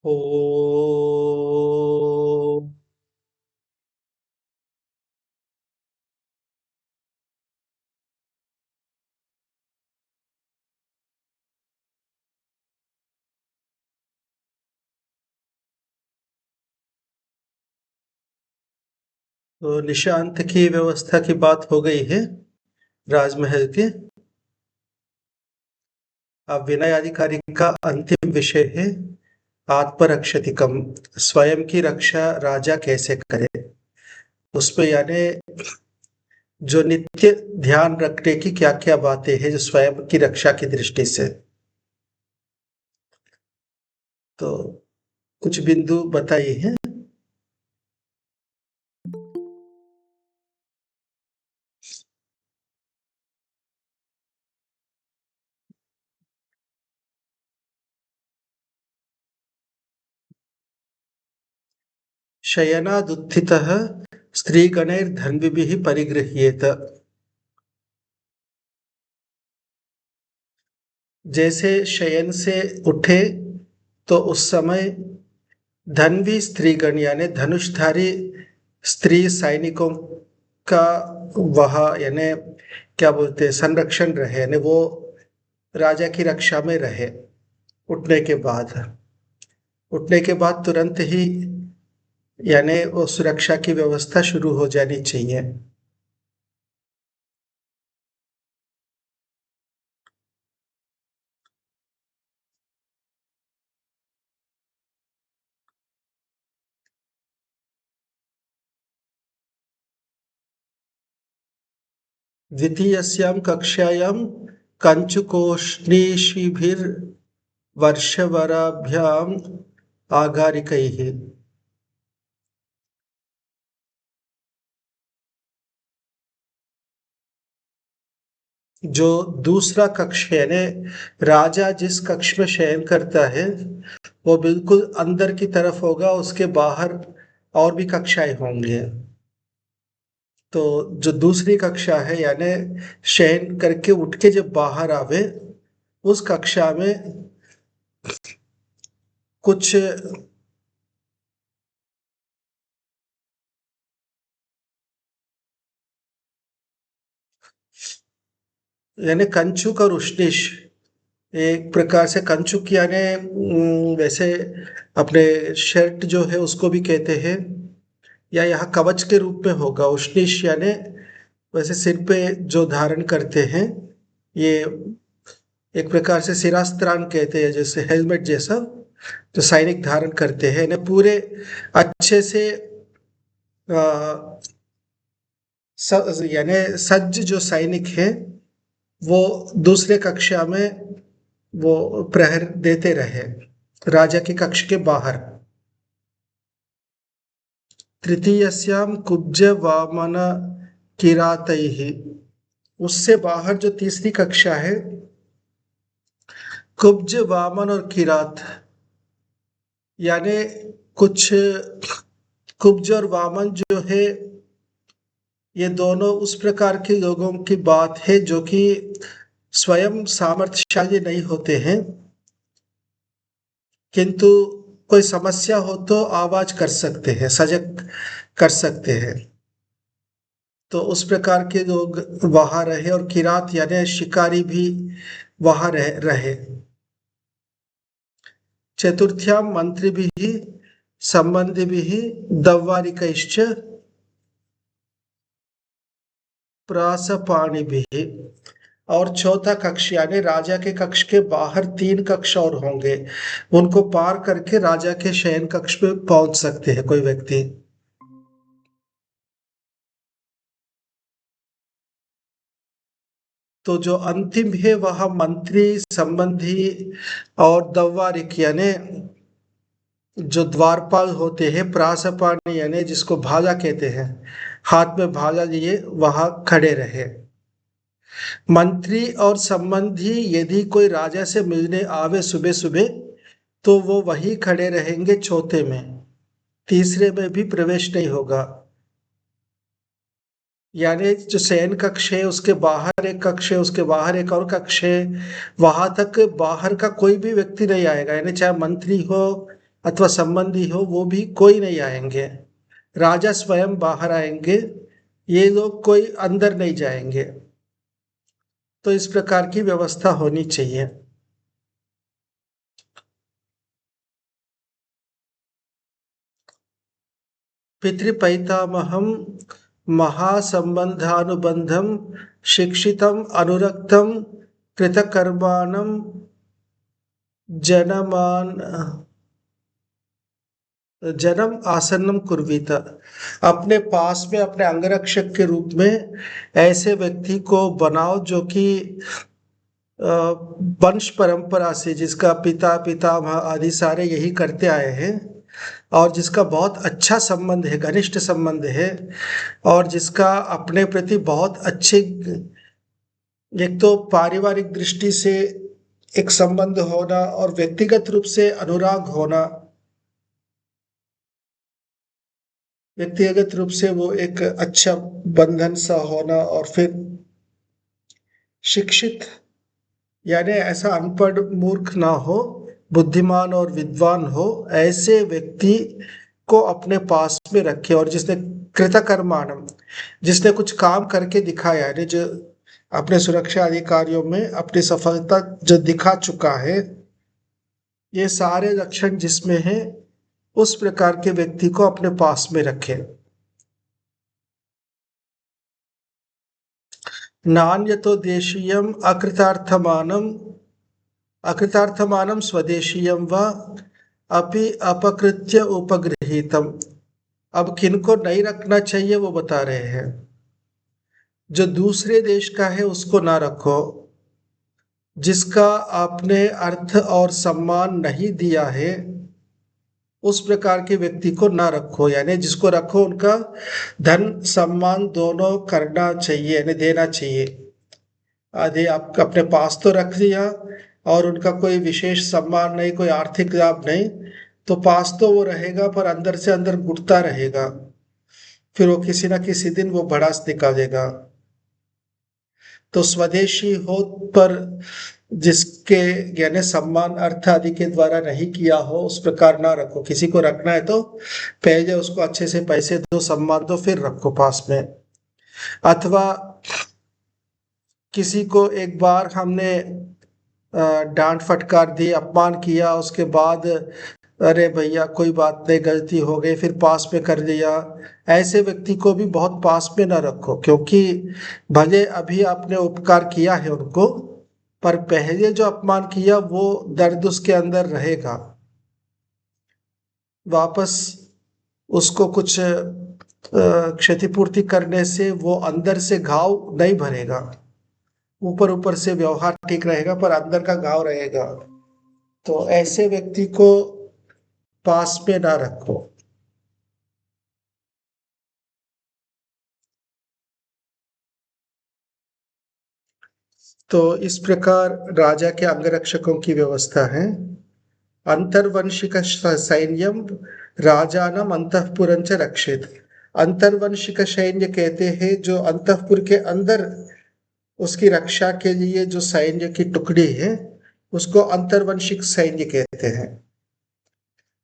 ओ तो निशांत की व्यवस्था की बात हो गई है राजमहल की। अब विनय अधिकारी का अंतिम विषय है आत्मरक्षतिकम। स्वयं की रक्षा राजा कैसे करे, उस पे यानी जो नित्य ध्यान रखने की क्या क्या बातें हैं जो स्वयं की रक्षा की दृष्टि से, तो कुछ बिंदु बताइए हैं। शयनादुत्थितः स्त्रीगणैर्धन्विभिः परिगृह्येत। जैसे शयन से उठे तो उस समय धन्वी स्त्रीगण यानी धनुषधारी स्त्री सैनिकों का वह यानी क्या बोलते हैं संरक्षण रहे, यानी वो राजा की रक्षा में रहे। उठने के बाद उठने के बाद तुरंत ही यानी वो सुरक्षा की व्यवस्था शुरू हो जानी चाहिए। द्वितीयस्यां कक्षायां कञ्चुकोष्णीषिभिर्वर्षवराभ्याम् आगारिकैः। जो दूसरा कक्ष है यानी राजा जिस कक्ष में शयन करता है वो बिल्कुल अंदर की तरफ होगा, उसके बाहर और भी कक्षाएं होंगे। तो जो दूसरी कक्षा है यानी शयन करके उठ के जब बाहर आवे उस कक्षा में कुछ यानी कंचुक और उष्णीष, एक प्रकार से कंचुक यानी वैसे अपने शर्ट जो है उसको भी कहते हैं, या यहाँ कवच के रूप में होगा। उष्णीष यानी वैसे सिर पे जो धारण करते हैं, ये एक प्रकार से सिरास्त्रान कहते हैं, जैसे हेलमेट जैसा जो सैनिक धारण करते हैं ने पूरे अच्छे से यानी सज्ज जो सैनिक है वो दूसरे कक्षा में वो प्रहर देते रहे राजा के कक्ष के बाहर। तृतीयस्यां कुब्ज वामन किरातैः, उससे बाहर जो तीसरी कक्षा है कुब्ज वामन और किरात यानी कुछ कुब्ज और वामन जो है ये दोनों उस प्रकार के लोगों की बात है जो कि स्वयं सामर्थ्यशाली नहीं होते हैं, किंतु कोई समस्या हो तो आवाज कर सकते हैं, सजग कर सकते हैं। तो उस प्रकार के लोग वहां रहे, और किरात यानी शिकारी भी वहां रहे। चतुर्थ्यां मंत्रिभिः संबंधिभिः दव्वारिकैश्च प्रासपाणिभिः। और चौथा कक्ष यानी राजा के कक्ष के बाहर तीन कक्ष और होंगे, उनको पार करके राजा के शयन कक्ष में पहुंच सकते हैं कोई व्यक्ति। तो जो अंतिम है वह मंत्री संबंधी और दव्वारिक यानी जो द्वारपाल होते हैं, प्रासपाणी यानी जिसको भाला कहते हैं, हाथ में भाला लिए वहां खड़े रहे। मंत्री और संबंधी यदि कोई राजा से मिलने आवे सुबह सुबह तो वो वहीं खड़े रहेंगे चौथे में, तीसरे में भी प्रवेश नहीं होगा। यानी जो शयन कक्ष है उसके बाहर एक कक्ष है, उसके बाहर एक और कक्ष है, वहां तक बाहर का कोई भी व्यक्ति नहीं आएगा, यानी चाहे मंत्री हो अथवा संबंधी हो वो भी कोई नहीं आएंगे। राजा स्वयं बाहर आएंगे, ये लोग कोई अंदर नहीं जाएंगे। तो इस प्रकार की व्यवस्था होनी चाहिए। पितृपैतामहं महासंबंधानुबंधम शिक्षितम अनुरक्तम कृतकर्माणम जनमान जन्म आसन्नम कुर्वीत। अपने पास में अपने अंगरक्षक के रूप में ऐसे व्यक्ति को बनाओ जो कि वंश परंपरा से, जिसका पिता पितामह आदि सारे यही करते आए हैं, और जिसका बहुत अच्छा संबंध है, घनिष्ठ संबंध है, और जिसका अपने प्रति बहुत अच्छे, एक तो पारिवारिक दृष्टि से एक संबंध होना और व्यक्तिगत रूप से अनुराग होना, व्यक्तिगत रूप से वो एक अच्छा बंधन सा होना, और फिर शिक्षित यानी ऐसा अनपढ़ मूर्ख ना हो, बुद्धिमान और विद्वान हो, ऐसे व्यक्ति को अपने पास में रखे, और जिसने कृतकर्माणम, जिसने कुछ काम करके दिखाया, यानी जो अपने सुरक्षा अधिकारियों में अपनी सफलता जो दिखा चुका है, ये सारे लक्षण जिसमें है, उस प्रकार के व्यक्ति को अपने पास में रखे। नान्यतो देशीयम अकृतार्थमानं स्वदेशीयं वा अपि अपकृत्य उपगृहीतम। अब किनको नहीं रखना चाहिए वो बता रहे हैं। जो दूसरे देश का है उसको ना रखो, जिसका आपने अर्थ और सम्मान नहीं दिया है उस प्रकार के व्यक्ति को ना रखो, यानी जिसको रखो उनका धन सम्मान दोनों करना चाहिए, यानी देना चाहिए। आधे आप अपने पास तो रख दिया और उनका कोई विशेष सम्मान नहीं, कोई आर्थिक लाभ नहीं, तो पास तो वो रहेगा पर अंदर से अंदर घुटता रहेगा, फिर वो किसी ना किसी दिन वो भड़ास निकालेगा। तो स्वदेशी हो पर जिसके यानी सम्मान अर्थ आदि के द्वारा नहीं किया हो उस प्रकार ना रखो। किसी को रखना है तो पहले उसको अच्छे से पैसे दो, सम्मान दो, फिर रखो पास में। अथवा किसी को एक बार हमने डांट फटकार दी, अपमान किया, उसके बाद अरे भैया कोई बात नहीं, गलती हो गई, फिर पास में कर लिया, ऐसे व्यक्ति को भी बहुत पास में न रखो, क्योंकि भले अभी आपने उपकार किया है उनको, पर पहले जो अपमान किया वो दर्द उसके अंदर रहेगा, वापस उसको कुछ क्षतिपूर्ति करने से वो अंदर से घाव नहीं भरेगा। ऊपर ऊपर से व्यवहार ठीक रहेगा पर अंदर का घाव रहेगा। तो ऐसे व्यक्ति को पास में ना रखो। तो इस प्रकार राजा के अंगरक्षकों की व्यवस्था है। अंतर्वंशिक सैन्यम राजानम अंतःपुरंच रक्षित। अंतर्वंशिक सैन्य कहते हैं जो अंतःपुर के अंदर उसकी रक्षा के लिए जो सैन्य की टुकड़ी है उसको अंतर्वंशिक सैन्य कहते हैं।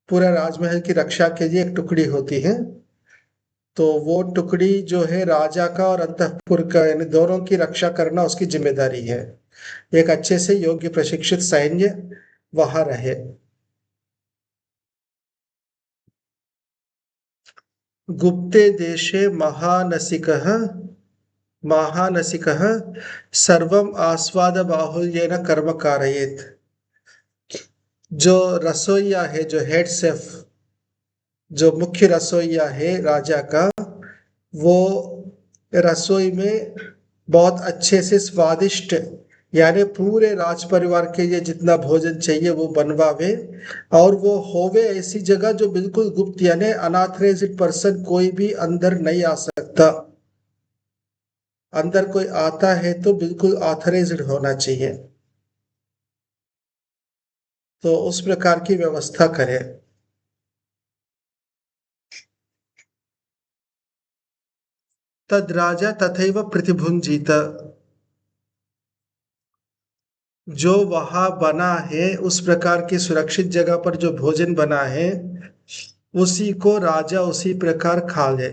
पूरा राजमहल की रक्षा के लिए एक टुकड़ी होती है, तो वो टुकड़ी जो है राजा का और अंतःपुर का यानी दोनों की रक्षा करना उसकी जिम्मेदारी है। एक अच्छे से योग्य प्रशिक्षित सैन्य वहां रहे। गुप्ते देशे महानसिकः सर्वम आस्वाद बाहुल्येन कर्म कारयेत। जो रसोईया है, जो हेड शेफ, जो मुख्य रसोईया है राजा का, वो रसोई में बहुत अच्छे से स्वादिष्ट यानी पूरे राज परिवार के लिए जितना भोजन चाहिए वो बनवावे, और वो होवे ऐसी जगह जो बिल्कुल गुप्त, यानी अनऑथराइज्ड पर्सन कोई भी अंदर नहीं आ सकता। अंदर कोई आता है तो बिल्कुल ऑथराइज्ड होना चाहिए। तो उस प्रकार की व्यवस्था करें। तद राजा तथैव प्रतिभुंजीत। जो वहां बना है उस प्रकार की सुरक्षित जगह पर जो भोजन बना है उसी को राजा उसी प्रकार खा ले,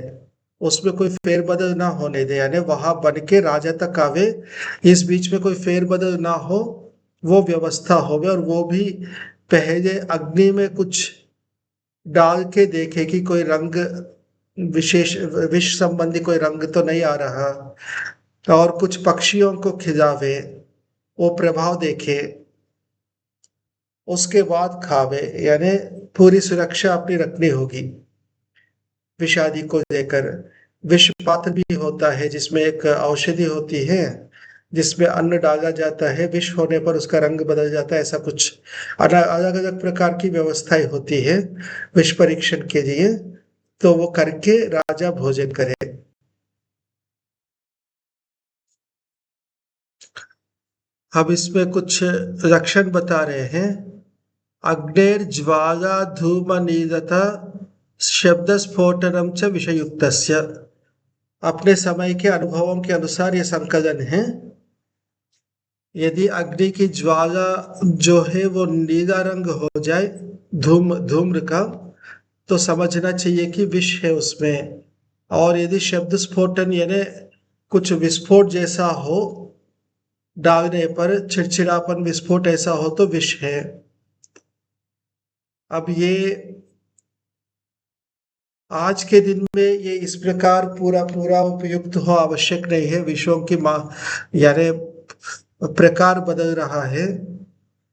उसमें कोई फेरबदल ना होने दे, यानी वहां बन के राजा तक आवे, इस बीच में कोई फेरबदल ना हो, वो व्यवस्था होवे। और वो भी पहले अग्नि में कुछ डाल के देखे कि कोई रंग विशेष विष संबंधी कोई रंग तो नहीं आ रहा, और कुछ पक्षियों को खिलावे, वो प्रभाव देखे, उसके बाद खावे, यानी पूरी सुरक्षा अपनी रखनी होगी। विषादी को लेकर विष पात्र भी होता है जिसमें एक औषधि होती है, जिसमें अन्न डाला जाता है, विष होने पर उसका रंग बदल जाता है, ऐसा कुछ अलग अलग प्रकार की व्यवस्थाएं होती है विष परीक्षण के लिए। तो वो करके राजा भोजन करे। अब इसमें कुछ लक्षण बता रहे हैं। अग्नेर ज्वाला धूम नीरत शब्द स्फोटनम च विषयुक्तस्य। अपने समय के अनुभवों के अनुसार ये संकलन है। यदि अग्नि की ज्वाला जो है वो नीला रंग हो जाए धूम्र का, तो समझना चाहिए कि विष है उसमें। और यदि शब्द स्फोटन यानी कुछ विस्फोट जैसा हो, डालने पर चिड़चिड़ापन विस्फोट ऐसा हो, तो विष है। अब ये आज के दिन में ये इस प्रकार पूरा पूरा उपयुक्त हो आवश्यक नहीं है। विषयों की यानी प्रकार बदल रहा है।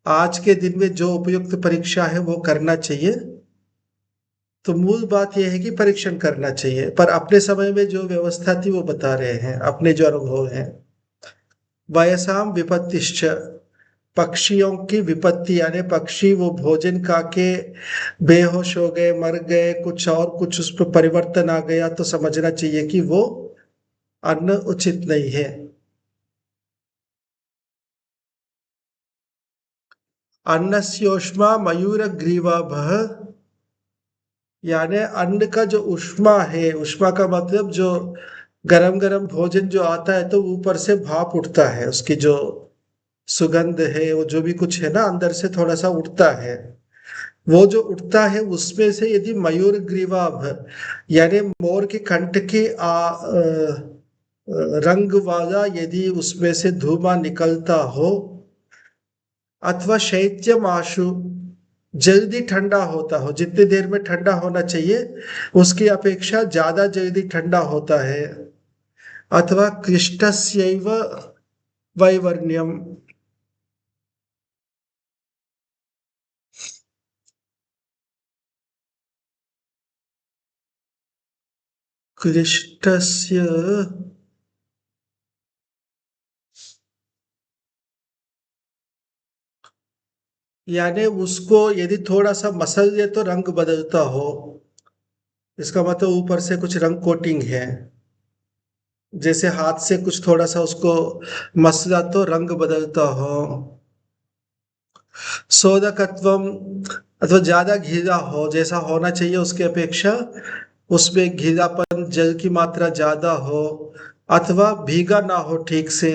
आज के दिन में जो उपयुक्त परीक्षा है वो करना चाहिए। तो मूल बात यह है कि परीक्षण करना चाहिए, पर अपने समय में जो व्यवस्था थी वो बता रहे हैं, अपने जो अनुभव हैं। वयसाम विपत्तिश्च, पक्षियों की विपत्ति यानी पक्षी वो भोजन खा के बेहोश हो गए, मर गए, कुछ और कुछ उस पर परिवर्तन आ गया, तो समझना चाहिए कि वो अन्न उचित नहीं है। अन्नस्योष्मा मयूर ग्रीवाभः, यानी अन्न का जो उष्मा है, उष्मा का मतलब जो गरम गरम भोजन जो आता है तो ऊपर से भाप उठता है, उसकी जो सुगंध है, वो जो भी कुछ है ना अंदर से थोड़ा सा उठता है, वो जो उठता है उसमें से यदि मयूर ग्रीवाभ यानी मोर के कंठ के रंग वाला यदि उसमें से धुआं निकलता हो, अथवा शैत्यम आशु, जल्दी ठंडा होता हो, जितनी देर में ठंडा होना चाहिए उसकी अपेक्षा ज्यादा जल्दी ठंडा होता है, अथवा क्लिष्टस्यैव वैवर्ण्यम, क्लिष्टस्य यानी उसको यदि थोड़ा सा मसल ले तो रंग बदलता हो, इसका मतलब ऊपर से कुछ रंग कोटिंग है, जैसे हाथ से कुछ थोड़ा सा उसको मसला तो रंग बदलता हो। सोदकत्वम, अथवा ज्यादा गीला हो, जैसा होना चाहिए उसकी अपेक्षा उसमें गीलापन जल की मात्रा ज्यादा हो, अथवा भीगा ना हो ठीक से।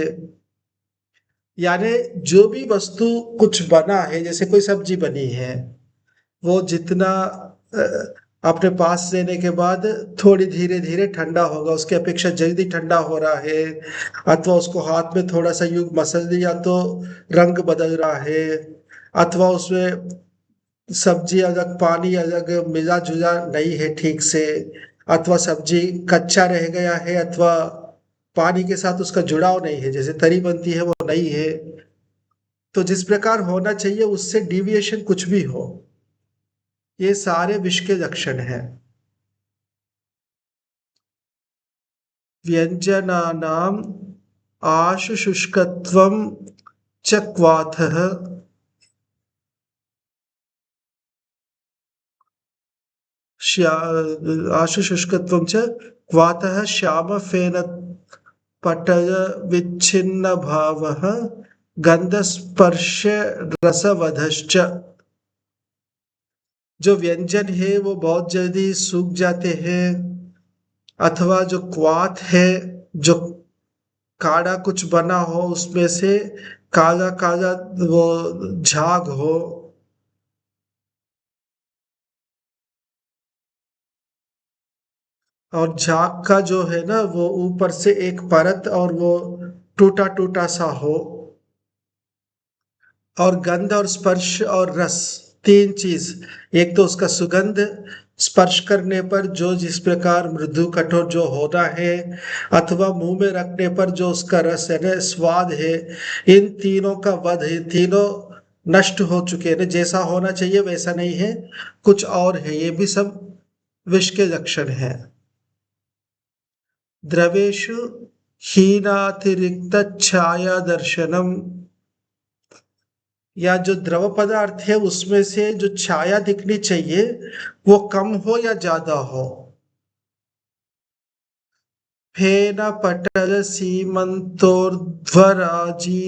यानी जो भी वस्तु कुछ बना है, जैसे कोई सब्जी बनी है, वो जितना अपने पास लेने के बाद थोड़ी धीरे धीरे ठंडा होगा, उसकी अपेक्षा जल्दी ठंडा हो रहा है, अथवा उसको हाथ में थोड़ा सा यूं मसल दिया तो रंग बदल रहा है, अथवा उसमें सब्जी अलग पानी अलग मिला जुला नहीं है ठीक से, अथवा सब्जी कच्चा रह गया है, अथवा पानी के साथ उसका जुड़ाव नहीं है, जैसे तरी बनती है वो नहीं है। तो जिस प्रकार होना चाहिए उससे डिविएशन कुछ भी हो, ये सारे विष के लक्षण हैं। व्यंजनानाम आशुशुष्कत्वम च क्वाथः, आशुशुष्कत्वम च क्वाथः श्यामफेन पटल विच्छिन्न भावः गंधस्पर्श रसवधश्च। जो व्यंजन है वो बहुत जल्दी सूख जाते हैं, अथवा जो क्वाथ है, जो काढ़ा कुछ बना हो उसमें से काला काला वो झाग हो, और झाग का जो है ना वो ऊपर से एक परत और वो टूटा टूटा सा हो, और गंध और स्पर्श और रस, तीन चीज। एक तो उसका सुगंध, स्पर्श करने पर जो जिस प्रकार मृदु कठोर जो होना है, अथवा मुंह में रखने पर जो उसका रस है ना, स्वाद है, इन तीनों का वध है। तीनों नष्ट हो चुके हैं ना, जैसा होना चाहिए वैसा नहीं है, कुछ और है। ये भी सब विष के लक्षण है। द्रवेशु हीनातिरिक्त छाया दर्शनम, या जो द्रव पदार्थ है उसमें से जो छाया दिखनी चाहिए वो कम हो या ज्यादा हो। फेन पटल सीमंतोर्ध्वराजी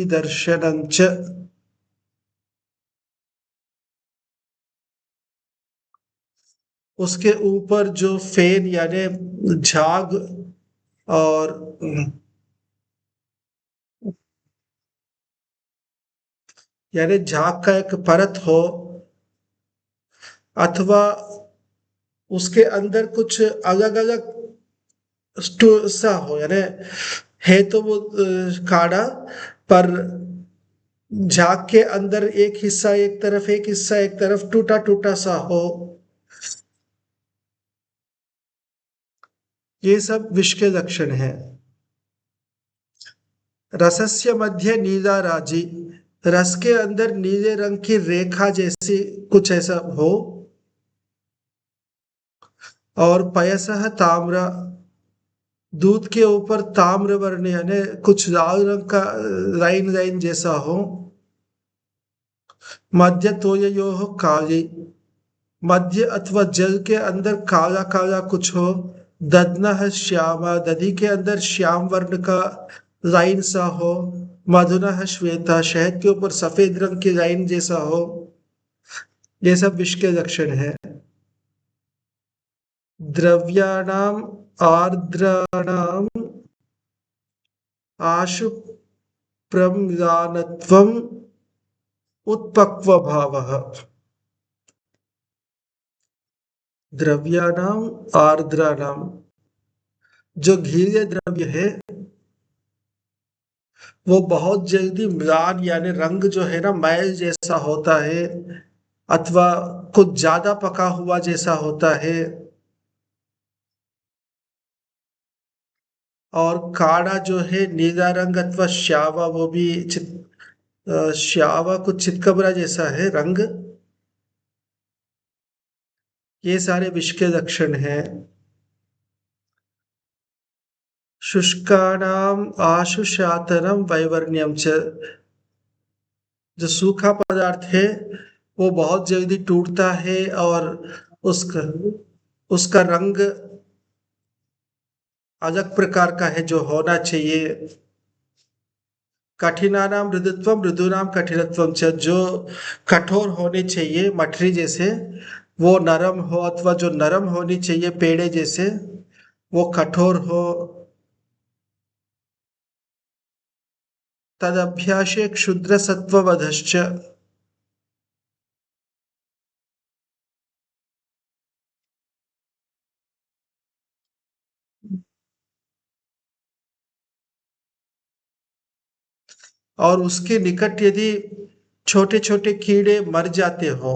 दर्शनम च, उसके ऊपर जो फेन यानी झाग और यानी झाग का एक परत हो, अथवा उसके अंदर कुछ अलग अलग सा हो, यानी है तो वो काढ़ा, पर झाग के अंदर एक हिस्सा एक तरफ, एक हिस्सा एक तरफ टूटा टूटा सा हो। ये सब विष के लक्षण है। रसस्य मध्य नीला राजी, रस के अंदर नीले रंग की रेखा जैसी कुछ ऐसा हो। और पयसह ताम्र, दूध के ऊपर ताम्र वर्ण यानी कुछ लाल रंग का लाइन लाइन जैसा हो। मध्य तोयो काली, मध्य अथवा जल के अंदर काला काला कुछ हो। दधना श्यामा, दधि के अंदर श्याम वर्ण का लाइन सा हो। मधुना श्वेता, शहद के ऊपर सफेद रंग की लाइन जैसा हो। ये सब विष के लक्षण है। द्रव्याणाम आर्द्राणाम आशु प्रम्लानत्वम उत्पक्व भावः, द्रव्याणाम आर्द्राणाम, जो घीले द्रव्य है वो बहुत जल्दी म्लान यानी रंग जो है ना मैल जैसा होता है, अथवा कुछ ज्यादा पका हुआ जैसा होता है। और काढ़ा जो है नीला रंग अथवा श्यावा, वो भी श्यावा कुछ चितकबरा जैसा है रंग। ये सारे विष के लक्षण हैं। शुष्काणाम आशुशातनम वैवर्ण्यम च, जो सूखा पदार्थ है वो बहुत जल्दी टूटता है, और उसका उसका रंग अलग प्रकार का है जो होना चाहिए। कठिनानाम मृदुत्व मृदुनाम कठिनत्वम च, जो कठोर होने चाहिए मठरी जैसे वो नरम हो, अथवा जो नरम होनी चाहिए पेड़े जैसे वो कठोर हो। तदभ्यासे क्षुद्र सत्ववधश्च, और उसके निकट यदि छोटे छोटे कीड़े मर जाते हो।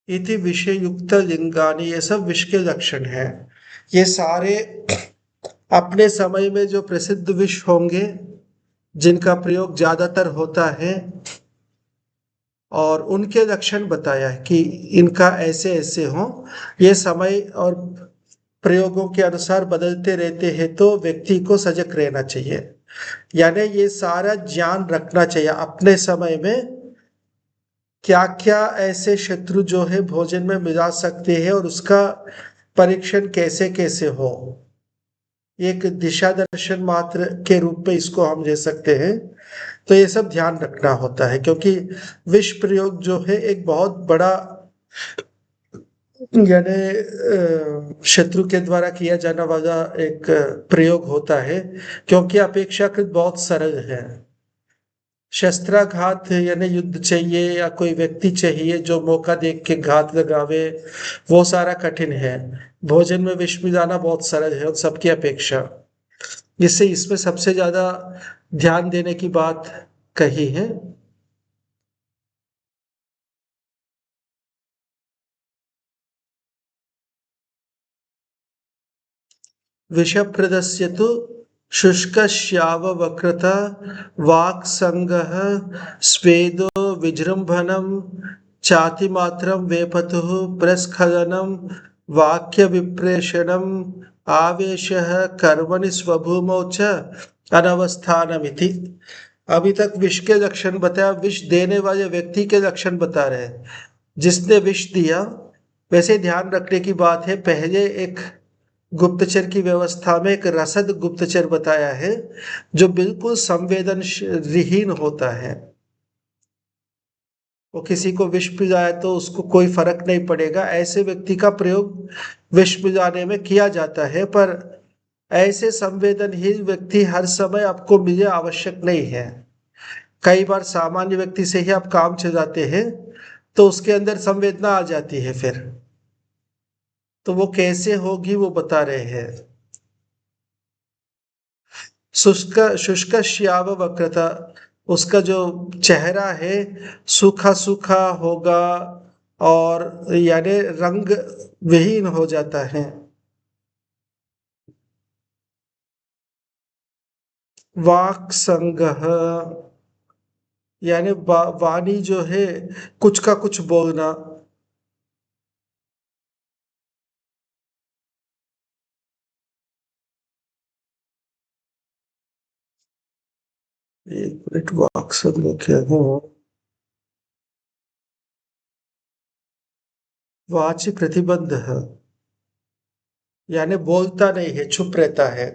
इति विषय युक्त लिंगानी, ये सब विष के लक्षण है। ये सारे अपने समय में जो प्रसिद्ध विष होंगे जिनका प्रयोग ज्यादातर होता है, और उनके लक्षण बताया है कि इनका ऐसे ऐसे हो। ये समय और प्रयोगों के अनुसार बदलते रहते हैं, तो व्यक्ति को सजग रहना चाहिए। यानी ये सारा ज्ञान रखना चाहिए अपने समय में, क्या क्या ऐसे शत्रु जो है भोजन में मिला सकते हैं और उसका परीक्षण कैसे कैसे हो। एक दिशा दर्शन मात्र के रूप में इसको हम ले सकते हैं। तो ये सब ध्यान रखना होता है, क्योंकि विष प्रयोग जो है एक बहुत बड़ा यानी शत्रु के द्वारा किया जाने वाला एक प्रयोग होता है, क्योंकि अपेक्षाकृत बहुत सरल है। शस्त्राघात यानी युद्ध चाहिए या कोई व्यक्ति चाहिए जो मौका देख के घात लगावे, वो सारा कठिन है। भोजन में विष मिलाना बहुत सरल है उन सबकी अपेक्षा। जिससे इसमें सबसे ज्यादा ध्यान देने की बात कही है। विषप्रदस्य तो शुष्कश्याववक्रता वाक्संगः स्वेदो विजृंभणं चातिमात्रं वेपतुः प्रस्खलनं वाक्यविप्रेषणम् आवेशः कर्मणि स्वभूमौ च अनवस्थानमिति। अभी तक विष के लक्षण बताया, विष देने वाले व्यक्ति के लक्षण बता रहे हैं। जिसने विष दिया, वैसे ध्यान रखने की बात है, पहले एक गुप्तचर की व्यवस्था में एक रसद गुप्तचर बताया है जो बिल्कुल संवेदनहीन होता है। वो किसी को विष पिलाए तो उसको कोई फर्क नहीं पड़ेगा, ऐसे व्यक्ति का प्रयोग विष पिलाने में किया जाता है। पर ऐसे संवेदनहीन व्यक्ति हर समय आपको मिले आवश्यक नहीं है। कई बार सामान्य व्यक्ति से ही आप काम चलाते हैं तो उसके अंदर संवेदना आ जाती है, फिर तो वो कैसे होगी वो बता रहे हैं। शुष्क शुष्क श्याव वक्रता, उसका जो चेहरा है सूखा सूखा होगा और यानी रंग विहीन हो जाता है। वाक संगह यानी वाणी जो है कुछ का कुछ बोलना। एक मिनट, वाक संग क्या है? वाची प्रतिबंध है, यानी बोलता नहीं है, चुप रहता है।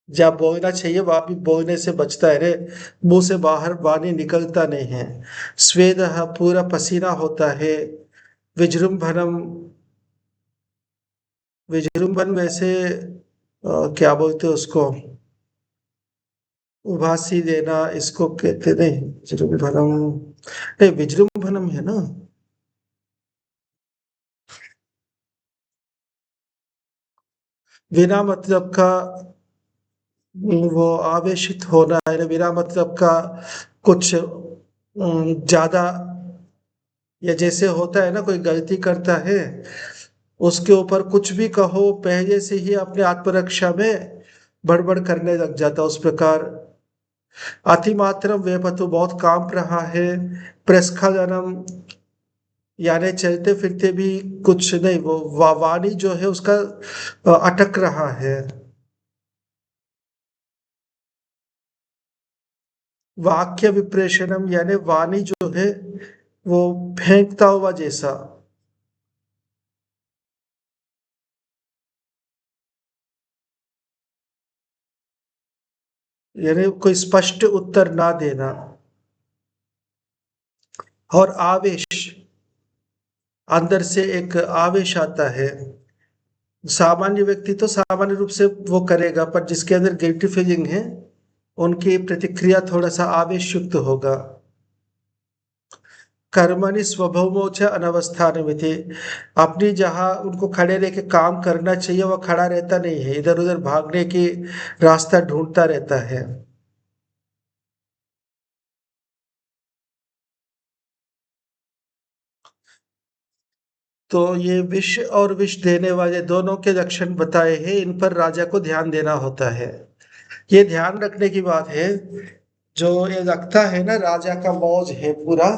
जहाँ बोलना चाहिए वहां भी बोलने से बचता है रे, मुंह से बाहर वाणी निकलता नहीं है। स्वेद पूरा पसीना होता है। विजृंभणम, विजृंभण वैसे क्या बोलते हैं उसको, उभासी देना इसको कहते नहीं, विजृंभणम नहीं, विजृंभणम है ना। बिना मतलब का वो आवेशित होना है, बिना मतलब का कुछ ज्यादा, या जैसे होता है ना कोई गलती करता है उसके ऊपर कुछ भी कहो पहले से ही अपने आत्मरक्षा में बड़बड़ करने लग जाता, उस प्रकार। अतिमात्रम वेपतु, बहुत कांप रहा है। प्रस्खलनम यानी चलते फिरते भी कुछ नहीं, वो वाणी जो है उसका अटक रहा है। वाक्य विप्रेषणम यानी वाणी जो है वो फेंकता हुआ जैसा। यानी कोई स्पष्ट उत्तर ना देना। और आवेश, अंदर से एक आवेश आता है। सामान्य व्यक्ति तो सामान्य रूप से वो करेगा, पर जिसके अंदर गिल्टी फीलिंग है उनकी प्रतिक्रिया थोड़ा सा आवेश युक्त होगा। कर्मणि स्वभवमोच अनवस्थान में थे, अपनी जहां उनको खड़े रह के काम करना चाहिए वह खड़ा रहता नहीं है, इधर उधर भागने की रास्ता ढूंढता रहता है। तो ये विष और विष देने वाले दोनों के लक्षण बताए हैं, इन पर राजा को ध्यान देना होता है। ये ध्यान रखने की बात है, जो ये लगता है ना राजा का मौज है पूरा,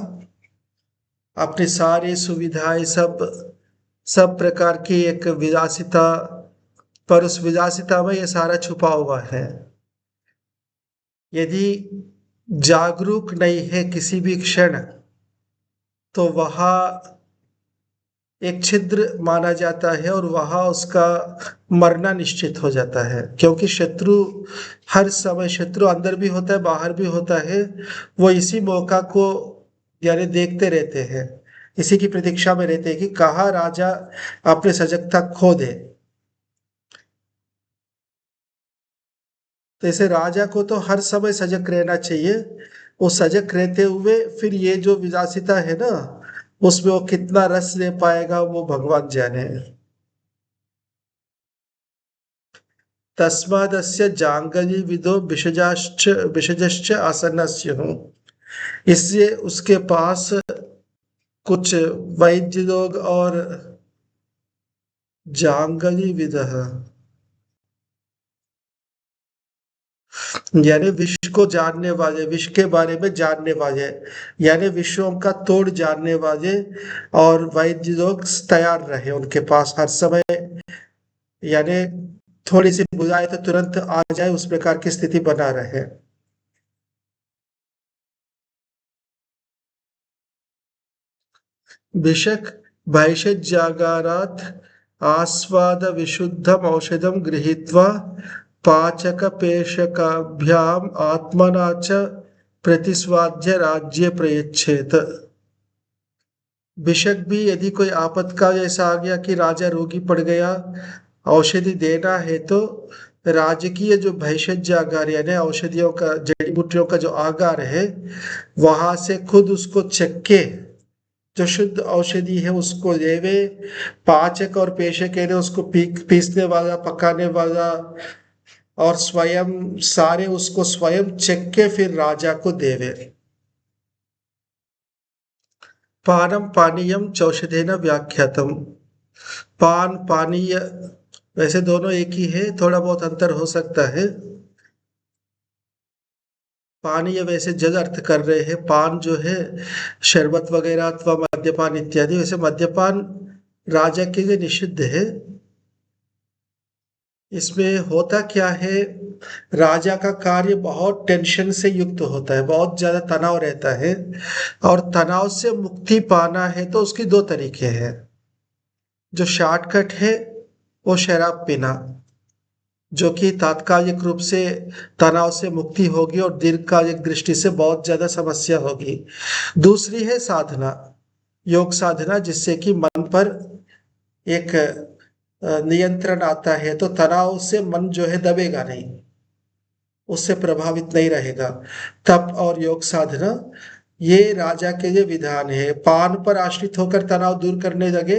अपनी सारी सुविधाएं सब सब प्रकार की एक विलासिता, पर उस विलासिता में ये सारा छुपा हुआ है। यदि जागरूक नहीं है किसी भी क्षण तो वहां एक छिद्र माना जाता है और वहां उसका मरना निश्चित हो जाता है। क्योंकि शत्रु हर समय, शत्रु अंदर भी होता है बाहर भी होता है, वो इसी मौका को यानी देखते रहते हैं। इसी की प्रतीक्षा में रहते हैं कि कहाँ राजा अपने सजगता खो दे। तो ऐसे राजा को तो हर समय सजग रहना चाहिए। वो सजग रहते हुए फिर ये जो विलासिता है ना, उसमें वो कितना रस ले पाएगा वो भगवान जाने। तस्मादस्य जांगली विदो विषजश्च आसन्नस्युः। इससे उसके पास कुछ वैद्य लोग और जांगली विदः यानी विश्व को जानने वाले, विश्व के बारे में जानने वाले, यानी विश्वों का तोड़ जानने वाले और वैद्य लोग तैयार रहे उनके पास हर समय। यानी थोड़ी सी बुझाए तो तुरंत आ जाए, उस प्रकार की स्थिति बना रहे। विषक भैषज्यागारात् आस्वाद विशुद्धम औषधम गृहीत्वा पाचक पेशकाभ्याम आत्मना च प्रतिस्वाद्य राज्य प्रयच्छेत। बेशक भी यदि कोई आपातकाल ऐसा आ गया कि राजा रोगी पड़ गया, औषधि देना है तो राजकीय जो भैषज आगार यानी औषधियों का, जड़ी बूटियों का जो आगार है, वहां से खुद उसको चक्के जो शुद्ध औषधि है उसको लेवे। पाचक और पेशक यानी उसको पीसने वाला, पकाने वाला, और स्वयं सारे उसको स्वयं चक्के फिर राजा को देवे। पानम पानीयम चौषधेन व्याख्यातम। पान पानीय वैसे दोनों एक ही है, थोड़ा बहुत अंतर हो सकता है। पानीय वैसे जल अर्थ कर रहे हैं, पान जो है शरबत वगैरह अथवा मद्यपान इत्यादि। वैसे मद्यपान राजा के लिए निषिद्ध है। इसमें होता क्या है, राजा का कार्य बहुत टेंशन से युक्त होता है, बहुत ज्यादा तनाव रहता है, और तनाव से मुक्ति पाना है तो उसकी दो तरीके हैं। जो शॉर्टकट है वो शराब पीना, जो कि तात्कालिक रूप से तनाव से मुक्ति होगी और दीर्घकालिक दृष्टि से बहुत ज्यादा समस्या होगी। दूसरी है साधना, योग साधना, जिससे कि मन पर एक नियंत्रण आता है, तो तनाव से मन जो है दबेगा नहीं, उससे प्रभावित नहीं रहेगा। तप और योग साधना ये राजा के लिए विधान है। पान पर आश्रित होकर तनाव दूर करने लगे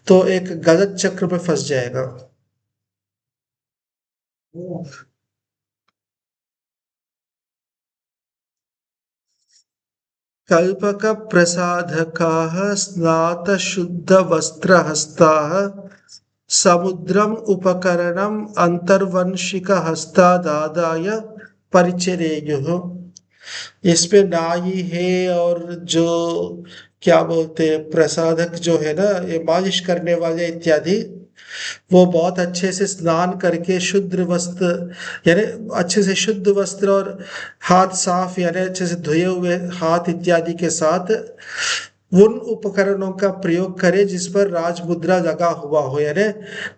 तो एक गलत चक्र में फंस जाएगा। कल्पक प्रसाधकाः स्नात शुद्ध वस्त्र हस्ताः समुद्रम उपकरणम अंतर्वंशिक हस्तादादाय परिचरेयुः। इस पे नाई है और जो क्या बोलते हैं प्रसाधक जो है ना, ये मालिश करने वाले इत्यादि, वो बहुत अच्छे से स्नान करके शुद्ध वस्त्र यानी अच्छे से शुद्ध वस्त्र और हाथ साफ यानी अच्छे से धुए हुए हाथ इत्यादि के साथ उन उपकरणों का प्रयोग करें जिस पर राज मुद्रा लगा हुआ हो, यानी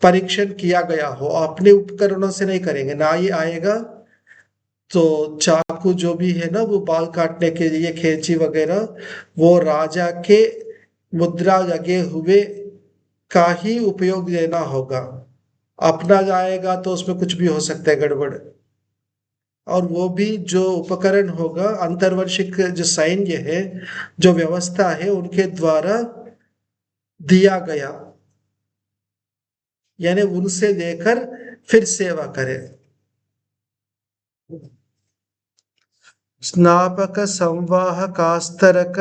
परीक्षण किया गया हो। अपने उपकरणों से नहीं करेंगे। ना ही आएगा तो चाकू जो भी है ना, वो बाल काटने के लिए कैंची वगैरह, वो राजा के मुद्रा लगे हुए का ही उपयोग लेना होगा। अपना जाएगा तो उसमें कुछ भी हो सकता है गड़बड़। और वो भी जो उपकरण होगा अंतर्वार्षिक जो सैन्य है, जो व्यवस्था है उनके द्वारा दिया गया, यानी उनसे लेकर फिर सेवा करें। स्नापक संवाहकास्तरक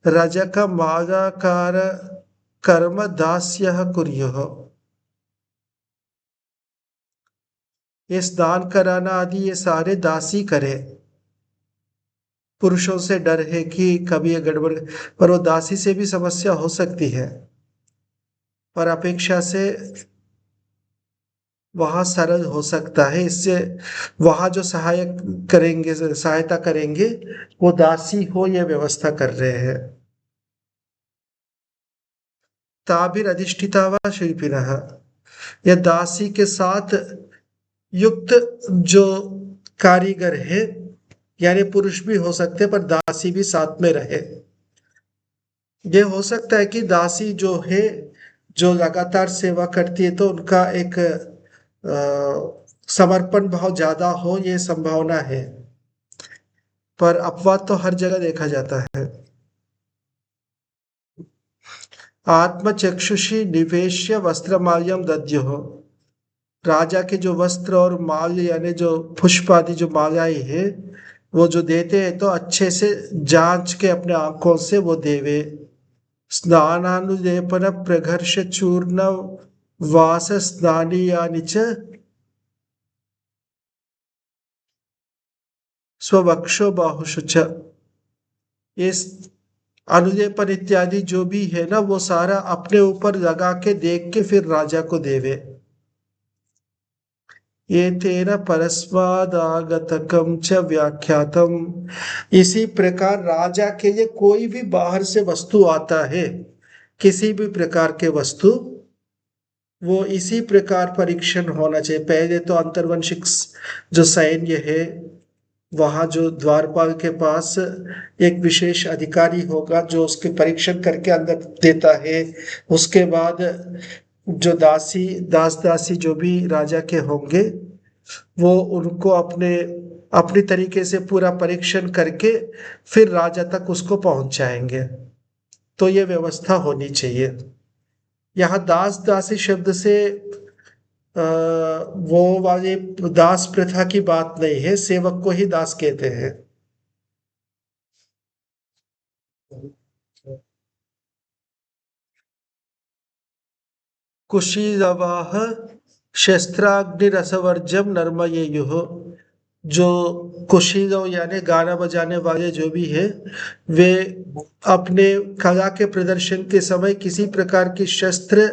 रजक मागाकार कर्म दास्यः कुर्युः। ये स्नान कराना आदि ये सारे दासी करे। पुरुषों से डर है कि कभी ये गड़बड़, पर वो दासी से भी समस्या हो सकती है, पर अपेक्षा से वहां सरल हो सकता है। इससे वहां जो सहायक करेंगे, सहायता करेंगे, वो दासी हो ये व्यवस्था कर रहे हैं। ताभिर अधिष्ठिता व शिल्पिनः, यह दासी के साथ युक्त जो कारीगर है, यानी पुरुष भी हो सकते पर दासी भी साथ में रहे। ये हो सकता है कि दासी जो है, जो लगातार सेवा करती है, तो उनका एक समर्पण बहुत ज्यादा हो, ये संभावना है। पर अपवाद तो हर जगह देखा जाता है। आत्मचक्षुषी निवेश्य वस्त्रमाल्यम दद्युः। राजा के जो वस्त्र और माल यानी जो पुष्प आदि जो मालाएं है, वो जो देते हैं तो अच्छे से जांच के अपने आंखों से वो देवे। स्नानानुलेपन प्रघर्ष चूर्ण वास स्नानीयानि च स्ववक्षो बाहुषु च। इस अनुलेपन इत्यादि जो भी है ना, वो सारा अपने ऊपर लगा के देख के फिर राजा को देवे। ये तेन परस्वादागतकम च व्याख्यातम। इसी प्रकार राजा के लिए कोई भी बाहर से वस्तु आता है, किसी भी प्रकार के वस्तु, वो इसी प्रकार परीक्षण होना चाहिए। पहले तो अंतर्वंशिक जो सैन्य है, वहां जो द्वारपाल के पास एक विशेष अधिकारी होगा जो उसके परीक्षण करके अंदर देता है। उसके बाद जो दास दासी जो भी राजा के होंगे, वो उनको अपने अपनी तरीके से पूरा परीक्षण करके फिर राजा तक उसको पहुंचाएंगे। तो ये व्यवस्था होनी चाहिए। यहाँ दास दासी शब्द से वो वाली दास प्रथा की बात नहीं है, सेवक को ही दास कहते हैं। कुशीलवाह शस्त्राग्निरसवर्जम नर्मयेयुः। जो कुशील यानी गाना बजाने वाले जो भी है, वे अपने कला के प्रदर्शन के समय किसी प्रकार की शस्त्र,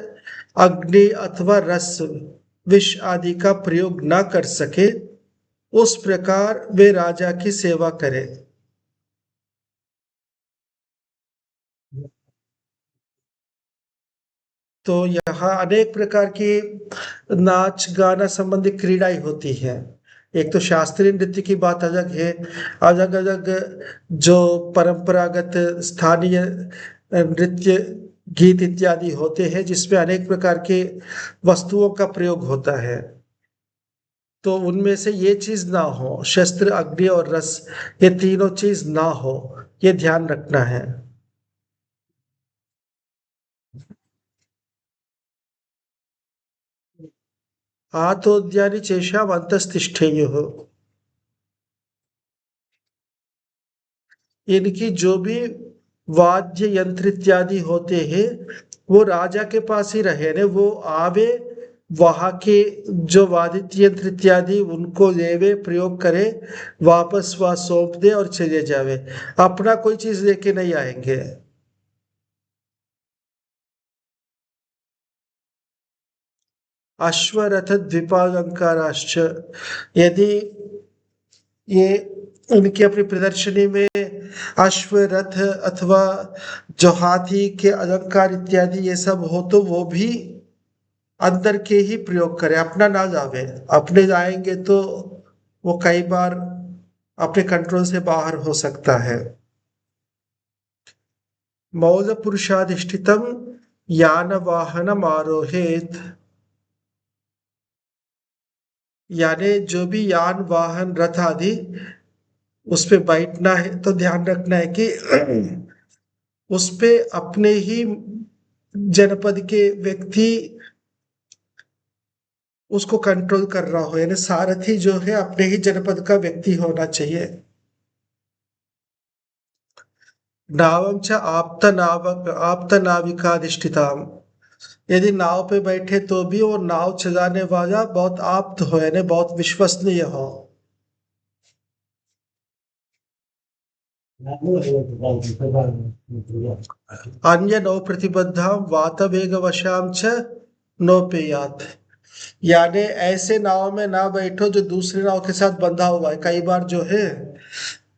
अग्नि अथवा रस, विष आदि का प्रयोग न कर सके, उस प्रकार वे राजा की सेवा करें। तो यहाँ अनेक प्रकार की नाच गाना संबंधी क्रीड़ाएं होती है। एक तो शास्त्रीय नृत्य की बात अलग है, अलग अलग जो परंपरागत स्थानीय नृत्य, गीत इत्यादि होते हैं जिसमें अनेक प्रकार के वस्तुओं का प्रयोग होता है। तो उनमें से ये चीज ना हो, शस्त्र, अग्नि और रस, ये तीनों चीज ना हो, ये ध्यान रखना है। आतोद्यानि चेषाम् अंतस्तिष्ठेयुः। इनकी जो भी वाद्य यंत्र इत्यादि होते हैं, वो राजा के पास ही रहे ने, वो आवे, वहां के जो वाद्य यंत्र इत्यादि उनको लेवे, प्रयोग करे, वापस वह सौंप दे और चले जावे। अपना कोई चीज लेके नहीं आएंगे। अश्वरथ द्विपालंकाराश्च। यदि ये उनकी अपनी प्रदर्शनी में अश्व, रथ अथवा जो हाथी के अलंकार इत्यादि ये सब हो, तो वो भी अंदर के ही प्रयोग करें, अपना ना लावे। अपने लाएंगे तो वो कई बार अपने कंट्रोल से बाहर हो सकता है। मौल पुरुषाधिष्ठितम यान वाहनम आरोहेत। यानी जो भी यान वाहन रथ आदि उस पे बैठना है, तो ध्यान रखना है कि उस पे अपने ही जनपद के व्यक्ति उसको कंट्रोल कर रहा हो, यानी सारथी जो है अपने ही जनपद का व्यक्ति होना चाहिए। नावम च आप्त नाविकाधिष्ठिताम। यदि नाव पे बैठे तो भी वो नाव चलाने वाला बहुत आप्त हो, यानी बहुत विश्वसनीय हो। अन्य नौ प्रतिबद्धा वातवेग वशाम च नौपेयात। यानी ऐसे नाव में ना बैठो जो दूसरी नाव के साथ बंधा हुआ है। कई बार जो है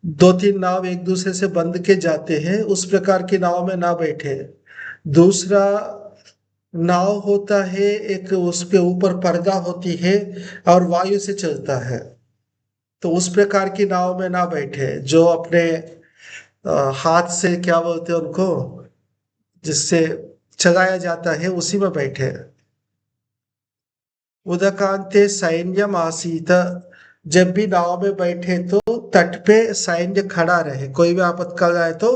दो तीन नाव एक दूसरे से बंध के जाते हैं, उस प्रकार की नाव में ना बैठे। दूसरा नाव होता है एक, उसके ऊपर पर्दा होती है और वायु से चलता है, तो उस प्रकार की नाव में ना बैठे जो अपने हाथ से क्या बोलते हैं उनको, जिससे चलाया जाता है उसी में बैठे। उदकांते सैन्यम आसीत, जब भी नाव में बैठे तो तट पे सैन्य खड़ा रहे, कोई भी आपातकाल आए तो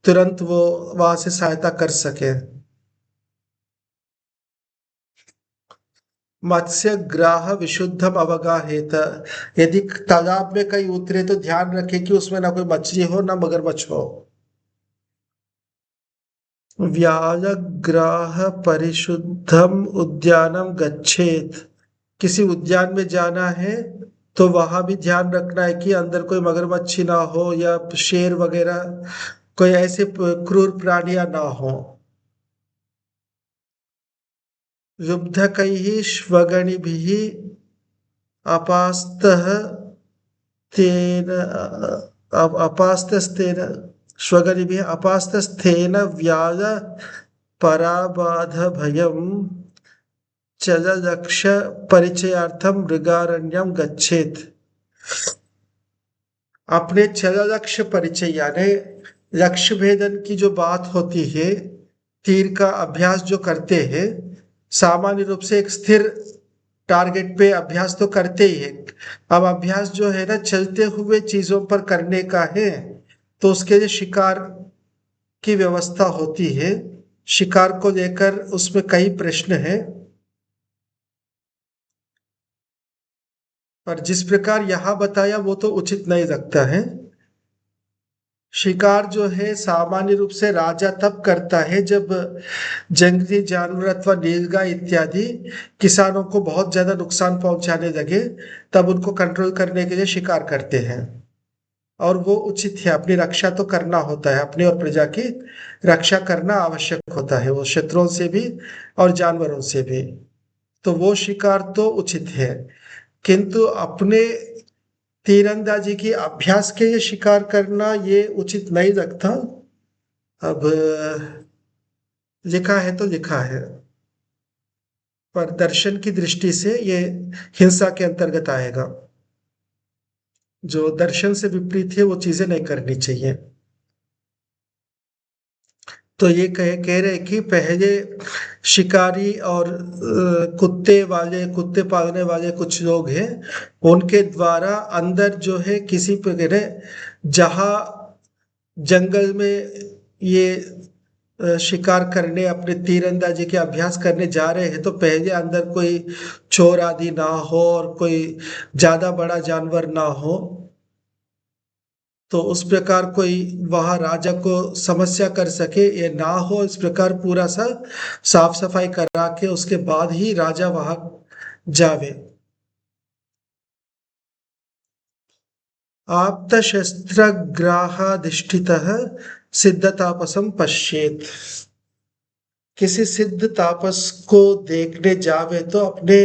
तुरंत वो वहां से सहायता कर सके। मत्स्य ग्राह विशुद्धम अवगाहेत, यदि तालाब में कहीं उतरे तो ध्यान रखे कि उसमें ना कोई मछली हो ना मगरमच्छ हो। व्याघ्राः परिशुद्धम उद्यानम गच्छेत, किसी उद्यान में जाना है तो वहां भी ध्यान रखना है कि अंदर कोई मगरमच्छी ना हो या शेर वगैरह कोई ऐसे क्रूर प्राणियां ना हो। युद्धकैः श्वगणिभिः अपास्तः तेन अपास्तस्तेन श्वगनिभिः अपास्तस्थेन व्याज पराबाध भयम चललक्ष परिचयार्थम मृगारण्यम गच्छेत। अपने चललक्ष्य परिचय यानी लक्ष्य भेदन की जो बात होती है, तीर का अभ्यास जो करते हैं, सामान्य रूप से एक स्थिर टारगेट पे अभ्यास तो करते ही है। अब अभ्यास जो है ना चलते हुए चीजों पर करने का है, तो उसके लिए शिकार की व्यवस्था होती है। शिकार को लेकर उसमें कई प्रश्न हैं, पर जिस प्रकार यहाँ बताया वो तो उचित नहीं लगता है। शिकार जो है सामान्य रूप से राजा तब करता है जब जंगली जानवर अथवा नीलगाय इत्यादि किसानों को बहुत ज्यादा नुकसान पहुंचाने लगे, तब उनको कंट्रोल करने के लिए शिकार करते हैं। और वो उचित है, अपनी रक्षा तो करना होता है, अपनी और प्रजा की रक्षा करना आवश्यक होता है, वो शत्रुओं से भी और जानवरों से भी। तो वो शिकार तो उचित है, किंतु अपने तीरंदाजी की अभ्यास के लिए शिकार करना ये उचित नहीं लगता। अब लिखा है तो लिखा है, पर दर्शन की दृष्टि से ये हिंसा के अंतर्गत आएगा। जो दर्शन से विपरीत है वो चीजें नहीं करनी चाहिए। तो ये कह रहे कि पहले शिकारी और कुत्ते वाले, कुत्ते पालने वाले कुछ लोग हैं, उनके द्वारा अंदर जो है किसी प्रकार जहाँ जंगल में ये शिकार करने, अपने तीरंदाजी के अभ्यास करने जा रहे हैं, तो पहले अंदर कोई चोर आदि ना हो और कोई ज्यादा बड़ा जानवर ना हो, तो उस प्रकार कोई वहां राजा को समस्या कर सके ये ना हो, इस प्रकार पूरा सा साफ सफाई करा के उसके बाद ही राजा वहां जावे। आप्त शस्त्र ग्राहाधिष्ठितः सिद्ध तापसम पश्येत, किसी सिद्ध तापस को देखने जावे तो अपने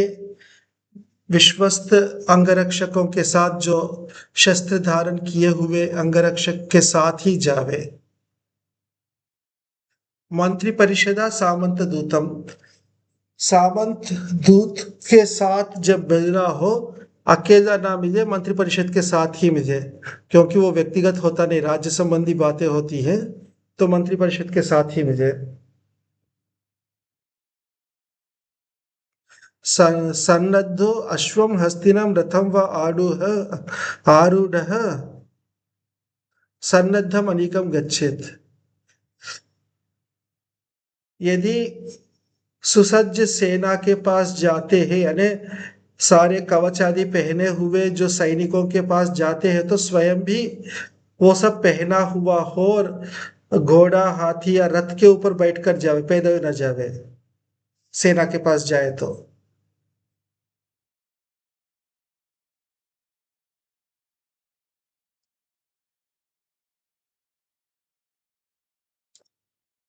विश्वस्त अंगरक्षकों के साथ, जो शस्त्र धारण किए हुए अंगरक्षक के साथ ही जावे। मंत्री परिषदा सामंत दूतम, सामंत दूत के साथ जब मिलना हो, अकेला ना मिले, मंत्री परिषद के साथ ही मिले, क्योंकि वो व्यक्तिगत होता नहीं, राज्य संबंधी बातें होती है, तो मंत्री परिषद के साथ ही मिले। सन्नद्धो अश्वम हस्तिनम रथम व आरूढ़ सन्नद्धम अनिकम गच्छेत, यदि सुसज्ज सेना के पास जाते हैं, यानी सारे कवच आदि पहने हुए जो सैनिकों के पास जाते हैं, तो स्वयं भी वो सब पहना हुआ हो और घोड़ा, हाथी या रथ के ऊपर बैठकर जावे, पैदल न जावे, सेना के पास जाए तो।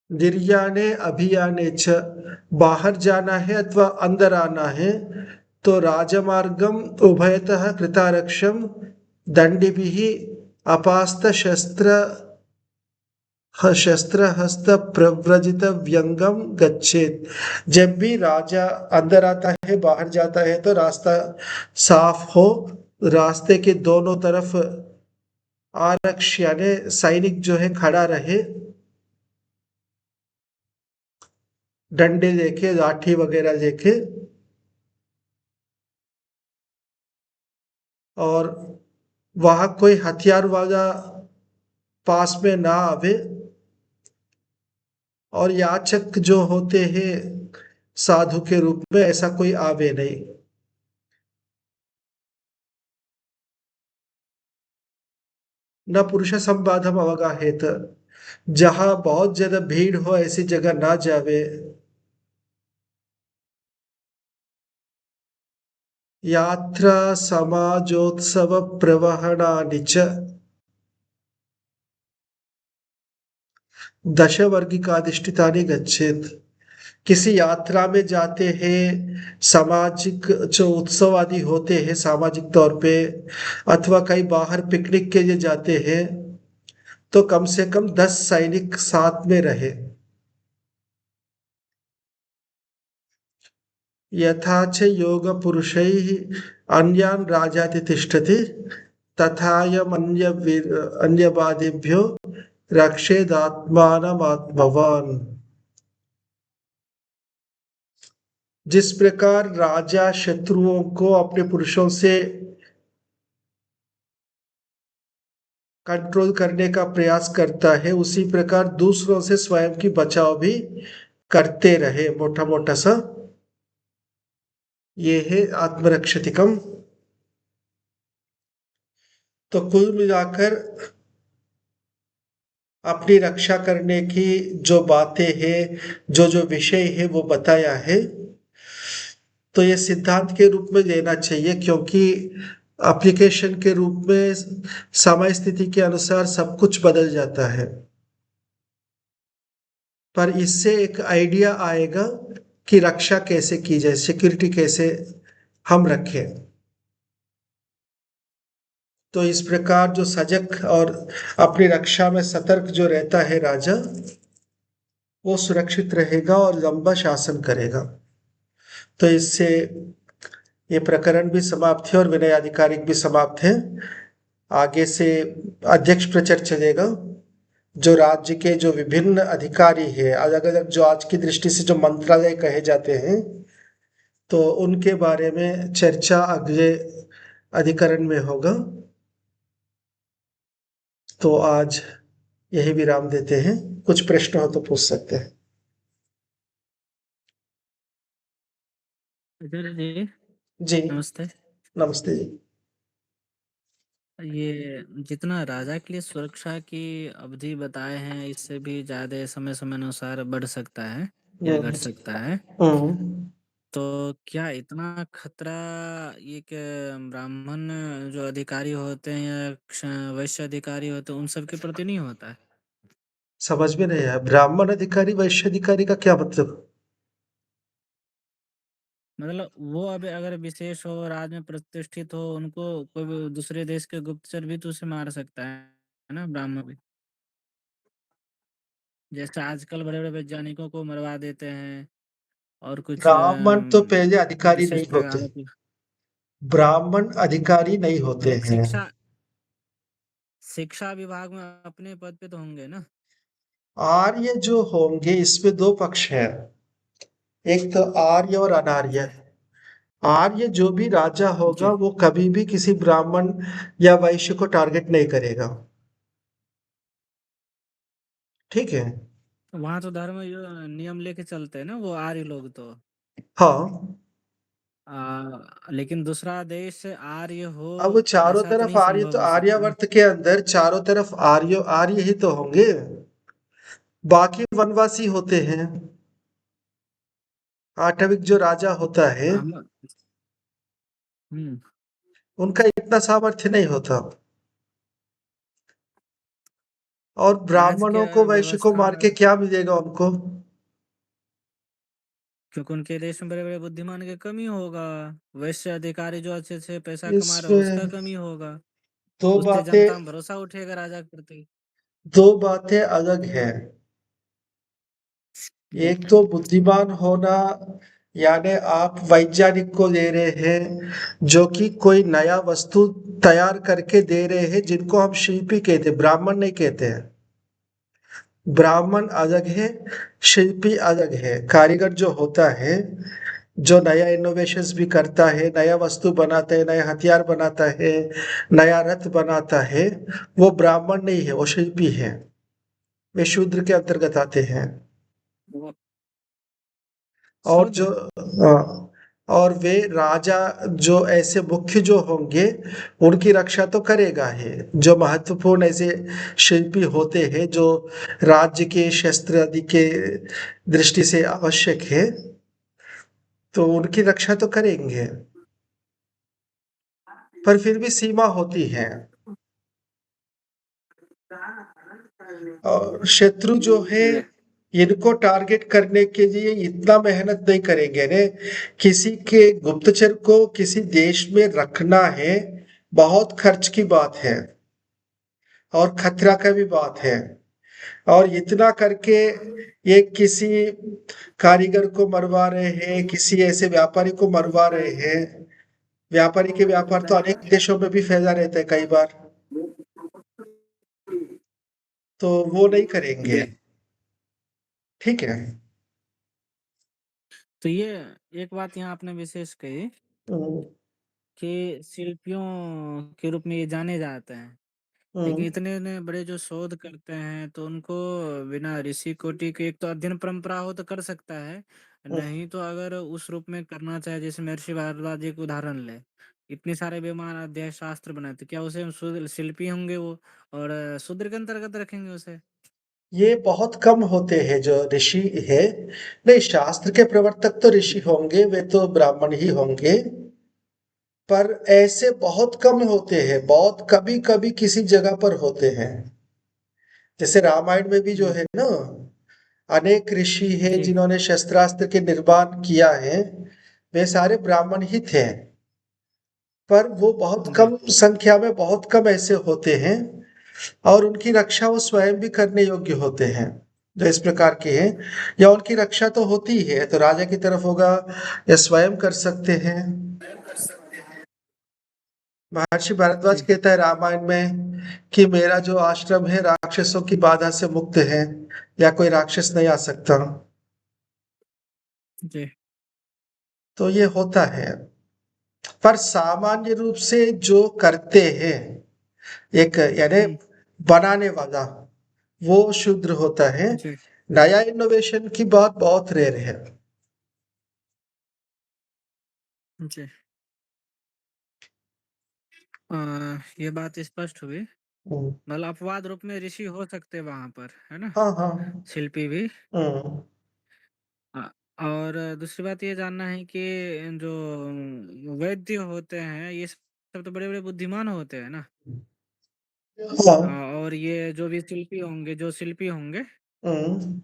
निर्याने अभियाने च, बाहर जाना है अथवा अंदर आना है तो राजमार्गम उभयतः कृतारक्षम दंडिभिः अपास्त शस्त्र हस्त प्रव्रजित व्यंगम गच्छेत, जब भी राजा अंदर आता है, बाहर जाता है, तो रास्ता साफ हो, रास्ते के दोनों तरफ आरक्ष यानी सैनिक जो है खड़ा रहे, डंडे लेके, लाठी वगैरह लेके, और वहां कोई हथियार वाला पास में ना आवे, और याचक जो होते हैं साधु के रूप में, ऐसा कोई आवे नहीं। न पुरुष संबाधम अवगाहेत, जहां बहुत ज्यादा भीड़ हो ऐसी जगह ना जावे। यात्रा समाजोत्सव प्रवहणानि च दश वर्गिकाधिष्ठितानि गच्छेत। किसी यात्रा में जाते हैं, सामाजिक जो उत्सव आदि होते हैं सामाजिक तौर पे, अथवा कहीं बाहर पिकनिक के लिए जाते हैं, तो कम से कम 10 सैनिक साथ में रहे। यथा च योग पुरुषैः अन्यान् राजाति तिष्ठति, अन्यवादिभ्यो रक्षेदात्मानमात्मवान्। जिस प्रकार राजा शत्रुओं को अपने पुरुषों से कंट्रोल करने का प्रयास करता है, उसी प्रकार दूसरों से स्वयं की बचाव भी करते रहे। मोटा मोटा सा ये है आत्मरक्षतिकम। तो कुल मिलाकर अपनी रक्षा करने की जो बातें हैं, जो जो विषय है वो बताया है। तो ये सिद्धांत के रूप में लेना चाहिए, क्योंकि एप्लीकेशन के रूप में समय स्थिति के अनुसार सब कुछ बदल जाता है। पर इससे एक आइडिया आएगा कि रक्षा कैसे की जाए, सिक्योरिटी कैसे हम रखें। तो इस प्रकार जो सजग और अपनी रक्षा में सतर्क जो रहता है राजा, वो सुरक्षित रहेगा और लंबा शासन करेगा। तो इससे ये प्रकरण भी समाप्त है और विनय आधिकारिक भी समाप्त है। आगे से अध्यक्ष प्रचर चलेगा। जो राज्य के जो विभिन्न अधिकारी है, अलग अलग जो आज की दृष्टि से जो मंत्रालय कहे जाते हैं, तो उनके बारे में चर्चा अगले अधिकरण में होगा। तो आज यही विराम देते हैं। कुछ प्रश्न हो तो पूछ सकते हैं। आचार्य जी जी नमस्ते। नमस्ते जी। ये जितना राजा के लिए सुरक्षा की अवधि बताए हैं, इससे भी ज्यादा समय समय अनुसार बढ़ सकता है या घट सकता है। हम्म। तो क्या इतना खतरा ये कि ब्राह्मण जो अधिकारी होते हैं या वैश्य अधिकारी होते हैं उन सब के प्रति नहीं होता है? समझ में नहीं आया, ब्राह्मण अधिकारी वैश्य अधिकारी का क्या मतलब? मतलब वो अब अगर विशेष हो, राज में प्रतिष्ठित हो, उनको कोई भी दूसरे देश के गुप्तचर भी तो उसे मार सकता है ना, ब्राह्मण भी। जैसे आजकल बड़े बड़े वैज्ञानिकों को मरवा देते हैं और कुछ ब्राह्मण तो पहले अधिकारी नहीं विशिष्ट होते। आरोप। ब्राह्मण अधिकारी नहीं होते नहीं, हैं। शिक्षा विभाग में अपने पद पे तो होंगे ना। आर्य जो होंगे, इसमें दो पक्ष हैं, एक तो आर्य और अनार्य। जी आर्य जो भी राजा होगा जी। वो कभी भी किसी ब्राह्मण या वैश्य को टारगेट नहीं करेगा। ठीक है। वहां तो धर्म नियम लेके चलते हैं ना वो आर्य लोग तो। हाँ। लेकिन दूसरा देश आर्य हो अब चारों ऐसा तो तरफ नहीं आर्य, संभव तो हो सकता ना। आर्यावर्त के अंदर चारों तरफ आर्य आर्य ही तो होंगे, बाकी वनवासी होते हैं। आटविक जो राजा होता है, ब्राह्मण। हम्म। उनका इतना सामर्थ्य नहीं होता। और आज ब्राह्मणों क्या को वैश्य को व्यवस्था मार के में, क्या मिलेगा उनको? क्योंकि उनके देश में बड़े बड़े बुद्धिमान की कमी होगा। वैश्य अधिकारी जो अच्छे से पैसा कमा रहे हो उसका इसमें कमी होगा। दो उससे बातें, जनता में भरोसा उठेगा राजा के प्रति। दो बातें अलग हैं। जी एक तो बुद्धिमान होना, यानी आप वैज्ञानिक को ले रहे हैं जो कि कोई नया वस्तु तैयार करके दे रहे हैं, जिनको हम शिल्पी कहते हैं, ब्राह्मण नहीं कहते हैं। ब्राह्मण अलग है, शिल्पी अलग है। कारीगर जो होता है, जो नया इनोवेशंस भी करता है, नया वस्तु बनाता है, नया हथियार बनाता है, नया रथ बनाता है, वो ब्राह्मण नहीं है, वो शिल्पी है। वे शूद्र के अंतर्गत आते हैं। वो और जो शूद्र। और वे राजा, जो ऐसे मुख्य जो होंगे, उनकी रक्षा तो करेगा ही। जो महत्वपूर्ण ऐसे शिल्पी होते हैं, जो राज्य के शस्त्र आदि के दृष्टि से आवश्यक है, तो उनकी रक्षा तो करेंगे, पर फिर भी सीमा होती है। और शत्रु जो है, जी इनको टारगेट करने के लिए इतना मेहनत नहीं करेंगे ने। किसी के गुप्तचर को किसी देश में रखना है, बहुत खर्च की बात है और खतरा का भी बात है। और इतना करके ये किसी कारीगर को मरवा रहे हैं, किसी ऐसे व्यापारी को मरवा रहे हैं। व्यापारी के व्यापार तो अनेक देशों में भी फैला रहता है कई बार, तो वो नहीं करेंगे। जी। ठीक है। तो ये एक बात यहाँ आपने विशेष कही हम्म, कि शिल्पियों के रूप में ये जाने जाते हैं, लेकिन हम्म, इतने ने बड़े जो शोध करते हैं तो उनको बिना ऋषि कोटि के, एक तो अध्ययन परंपरा हो तो कर सकता है, हम्म। नहीं तो अगर उस रूप में करना चाहे, जैसे महर्षि भारद्वाज जी का उदाहरण ले, इतने सारे विमान अध्याय शास्त्र बनाए, तो क्या उसे शिल्पी होंगे वो, और शूद्र के अंतर्गत रखेंगे उसे? ये बहुत कम होते हैं जो ऋषि है। नहीं, शास्त्र के प्रवर्तक तो ऋषि होंगे, वे तो ब्राह्मण ही होंगे। पर ऐसे बहुत कम होते हैं, बहुत कभी कभी किसी जगह पर होते हैं। जैसे रामायण में भी जो जी है ना, अनेक ऋषि हैं जी जिन्होंने शस्त्रास्त्र के निर्माण किया है, वे सारे ब्राह्मण ही थे। पर वो बहुत जी कम संख्या में, बहुत कम ऐसे होते हैं, और उनकी रक्षा वो स्वयं भी करने योग्य होते हैं, जो इस प्रकार के हैं। या उनकी रक्षा तो होती ही है, तो राजा की तरफ होगा, या स्वयं कर सकते हैं। महर्षि भारद्वाज जी कहता है रामायण में कि मेरा जो आश्रम है राक्षसों की बाधा से मुक्त है, या कोई राक्षस नहीं आ सकता। जी। तो ये होता है। पर सामान्य रूप से जो करते हैं, एक यानी हम्म। बनाने वाला, वो शूद्र होता है। जी नया इनोवेशन की बात बहुत रेयर है। जी। अ, ये बात स्पष्ट हुई। हम्म, मतलब अपवाद रूप में ऋषि हो सकते वहां पर, है ना? हाँ हाँ। शिल्पी भी। हम्म, अ, और दूसरी बात ये जानना है कि जो वैद्य होते हैं, ये सब तो बड़े बड़े बुद्धिमान होते हैं ना? हाँ। और ये जो भी शिल्पी होंगे, जो शिल्पी होंगे, हम्म,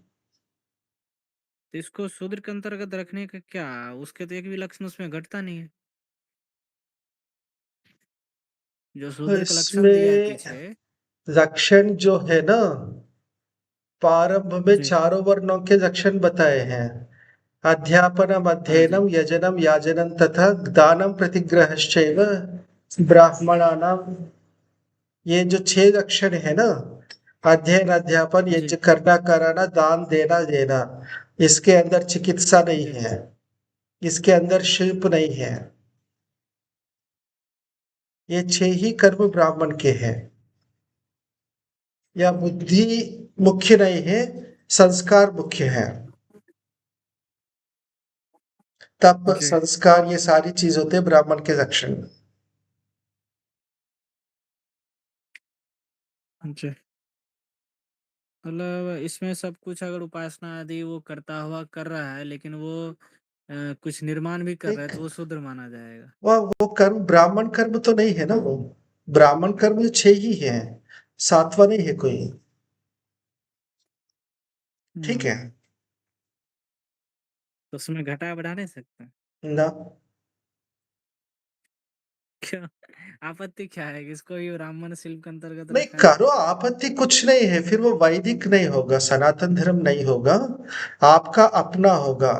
तो इसको शूद्र के अंतर्गत रखने का क्या, उसके तो एक भी लक्षण उसमें घटता नहीं है, जो तो शूद्र का लक्षण दिया है इसमें पीछे। लक्षण जो है ना, प्रारंभ में जी चारों वर्णों के लक्षण बताए हैं। अध्यापनम, हाँ जी अध्ययनम, यजनम, याजनम तथा दानम प्रतिग्रहश्चैव ब्राह्मणानाम। ये जो 6 लक्षण है ना, अध्ययन, अध्यापन, जी यज्ञ करना, कराना, दान देना, लेना, इसके अंदर चिकित्सा नहीं जी है, इसके अंदर शिल्प नहीं है। ये 6 ही कर्म ब्राह्मण के हैं। या बुद्धि मुख्य नहीं है, संस्कार मुख्य है। तप, जी संस्कार, ये सारी चीज होते हैं ब्राह्मण के लक्षण। जी। मतलब इसमें सब कुछ अगर उपासना आदि वो करता हुआ कर रहा है, लेकिन वो कुछ निर्माण भी कर रहा है, एक तो वो शूद्र माना जाएगा। वो कर्म ब्राह्मण कर्म तो नहीं है ना वो। ब्राह्मण कर्म जो 6 ही है, 7वां नहीं है कोई। ठीक है हम्म। तो उसमें घटा बढ़ा नहीं सकते? ना। क्यों? आपत्ति क्या है कि इसको ये ब्राह्मण शिल्प के अंतर्गत नहीं रखा करो, जाए? आपत्ति कुछ नहीं है, फिर वो वैदिक नहीं होगा, सनातन धर्म नहीं होगा, आपका अपना होगा।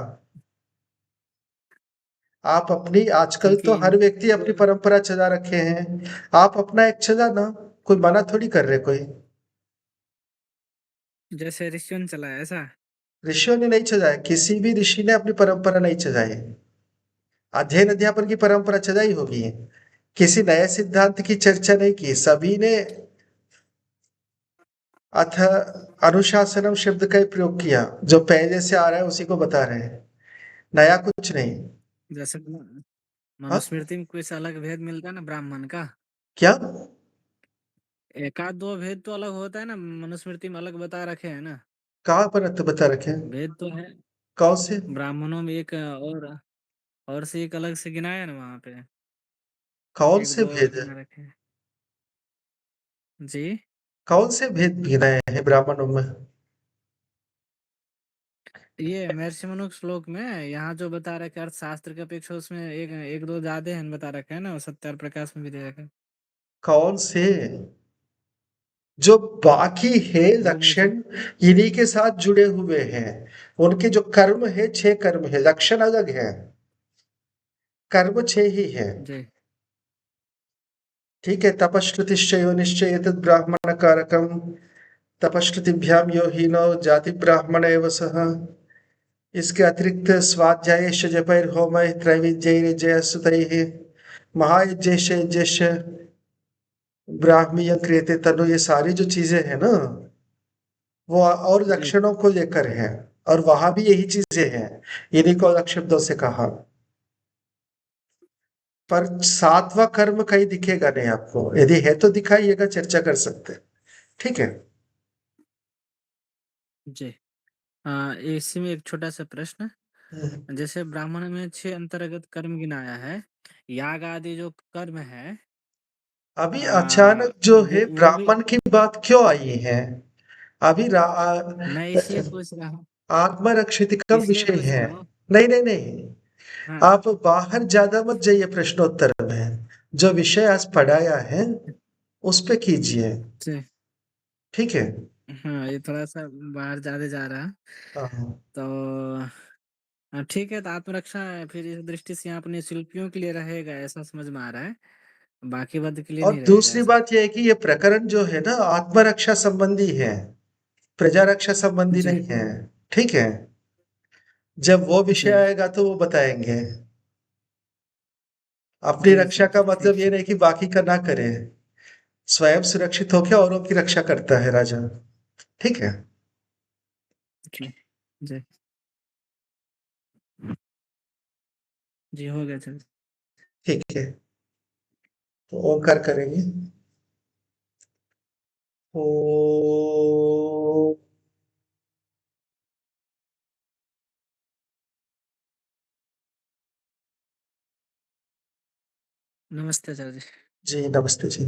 आप अपनी, आजकल तो क्योंकि हर व्यक्ति अपनी परंपरा चला रखे हैं, आप अपना एक चलाना, कोई मना थोड़ी कर रहे कोई। जैसे ऋषियों ने चलाया ऐसा? ऋषियों ने नहीं चलाया, किसी भी ऋषि ने अपनी परंपरा नहीं चलाई। अध्ययन अध्यापन की परंपरा चलाई होगी, किसी नए सिद्धांत की चर्चा नहीं की, सभी ने अथ अनुशासनम शब्द का ही प्रयोग किया, जो पहले से आ रहा है उसी को बता रहे हैं, नया कुछ नहीं। जैसे हाँ, मनुस्मृति में कुछ अलग भेद मिलता है ना ब्राह्मण का, क्या? एक आध दो भेद तो अलग होता है ना, मनुस्मृति में अलग बता रखे हैं ना। कहाँ पर अर्थ बता रखे हैं? भेद तो है। कौन से? ब्राह्मणों में एक और से एक अलग से गिनाया है ना वहाँ पे, कौन एक से दो और भेद? गिना रखे हैं जी। कौन से भेद गिनाए हैं ब्राह्मणों में? ये महर्षि मनुक श्लोक में यहाँ जो बता रखे अर्थशास्त्र की अपेक्षा उसमें एक एक दो ज्यादा है बता रखे है ना, वो सत्य और प्रकाश में भी दे रखे हैं। कौन से? जो बाकी है वो मुझे लक्षण, इन्हीं के साथ जुड़े हुए हैं। उनके जो कर्म है, 6 कर्म है, लक्षण अलग है, कर्म 6 ही है। जी ठीक है, तपश्रुतिश्च यो निश्चय एतद् ब्राह्मण कारकम, तपश्रुतिभ्याम यो हीनो जाति ब्राह्मण एव सः। इसके अतिरिक्त स्वाध्यायश्च जपैर्होमैः त्रैविद्यैर्यज्ञैः महायज्ञैश्च यज्ञैश्च ब्राह्मीय क्रियते तनु, ये सारी जो चीजें हैं ना, वो और जी लक्षणों को लेकर है, और वहां भी यही चीजें हैं, इन्हीं को अलग शब्दों से कहा। पर 7वां कर्म कहीं दिखेगा नहीं आपको, यदि है तो दिखाइएगा, चर्चा कर सकते हैं। ठीक है। जी। इसी में एक छोटा सा प्रश्न, जैसे ब्राह्मण में 6 अंतर्गत कर्म गिनाया है, याग आदि जो कर्म है, अभी अचानक जो है वो भी ब्राह्मण की बात क्यों आई है? अभी मैं इसलिए पूछ रहा हूँ, आत्मरक्षितकम इसलिए विषय पूछ है। रहा हूँ। नहीं नहीं नहीं, हाँ आप बाहर ज्यादा मत जाइए प्रश्नोत्तर में, जो विषय आज पढ़ाया है उस पे कीजिए। जी। ठीक है। हाँ ये थोड़ा सा बाहर ज्यादा जा रहा है, हाँ। तो ठीक है, तो आत्मरक्षा फिर इस दृष्टि से यहाँ अपने शिल्पियों के लिए रहेगा ऐसा समझ में आ रहा है, बाकी वर्ग के लिए और नहीं रहेगा दूसरी ऐसा। बात यह है कि ये प्रकरण जो है ना, आत्मरक्षा संबंधी है, प्रजा रक्षा संबंधी जी नहीं है। ठीक है। जब वो विषय जी आएगा तो वो बताएंगे। अपनी जी रक्षा जी का ठीक मतलब ये है। नहीं कि बाकी का ना करे, स्वयं सुरक्षित होकर औरों की रक्षा करता है राजा। ठीक है। जी जी जी हो गया चल। ठीक है, तो ओंकार करेंगे। ओ। नमस्ते सर जी। जी नमस्ते जी।